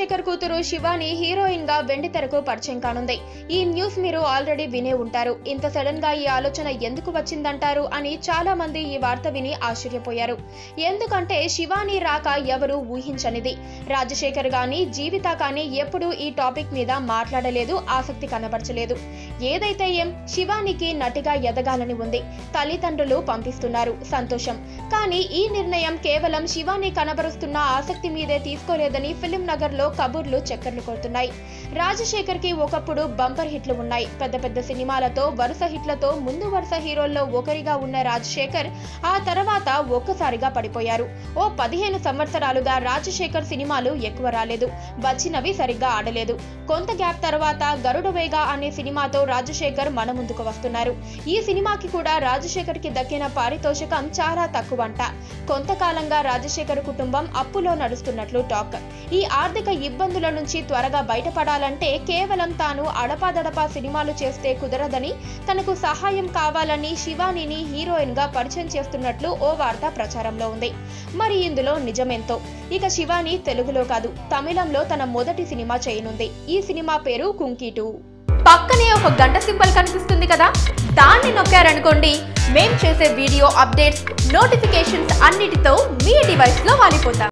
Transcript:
రాజశేఖర్ కూతురు శివాని హీరోయిన్ గా వెండితెరకు పరిచయం కానుంది. ఈ న్యూస్ మీరు ఆల్రెడీ వినే ఉంటారు. ఇంత సడన్ గా ఈ ఆలోచన ఎందుకు వచ్చిందంటారు అని చాలా మంది ఈ వార్త విని ఆశ్చర్యపోయారు. ఎందుకంటే శివాని రాక ఎవరు ఊహించనిది. రాజశేఖర్ గాని జీవిత కానీ ఎప్పుడూ ఈ టాపిక్ మీద మాట్లాడలేదు, ఆసక్తి కనబరచలేదు. ఏదైతే శివానికి నటిగా ఎదగాలని ఉంది. తల్లిదండ్రులు పంపిస్తున్నారు, సంతోషం. కానీ ఈ నిర్ణయం కేవలం శివాని కనబరుస్తున్న ఆసక్తి మీదే తీసుకోలేదని ఫిలిం నగర్ లో కబుర్లు చక్కర్లు కొడుతున్నాయి. రాజశేఖర్ కి ఒకప్పుడు బంపర్ హిట్లు ఉన్నాయి. పెద్ద పెద్ద సినిమాలతో వరుస హిట్లతో ముందు వరుస హీరోల్లో ఒకరిగా ఉన్న రాజశేఖర్ ఆ తర్వాత ఒక్కసారిగా పడిపోయారు. ఓ 15 సంవత్సరాలుగా రాజశేఖర్ సినిమాలు ఎక్కువ రాలేదు, వచ్చినవి సరిగ్గా ఆడలేదు. కొంత గ్యాప్ తర్వాత గరుడవేగ అనే సినిమాతో రాజశేఖర్ మన ముందుకు వస్తున్నారు. ఈ సినిమాకి కూడా రాజశేఖర్ కి దక్కిన పారితోషికం చాలా తక్కువంట. కొంతకాలంగా రాజశేఖర్ కుటుంబం అప్పులో నడుస్తున్నట్లు టాక్. ఈ ఆర్థిక ఇబ్బందుల నుంచి త్వరగా బయటపడాలంటే కేవలం తాను అడపాదడపా సినిమాలు చేస్తే కుదరదని, తనకు సహాయం కావాలని శివానిని హీరోయిన్ గా పరిచయం చేస్తున్నట్లు ఓ వార్త ప్రచారంలో ఉంది. మరి ఇందులో నిజమెంతో? ఇక శివాని తెలుగులో కాదు, తమిళంలో తన మొదటి సినిమా చేయనుంది. ఈ సినిమా పేరు కుంకీ 2. పక్కనే ఒక గంట సింబల్ కనిపిస్తుంది కదా, దాన్ని నొక్కారనుకోండి, మేం చేసే వీడియో అప్డేట్స్, నోటిఫికేషన్స్ అన్నిటితో మీ డివైస్ లో వాలిపోతాం.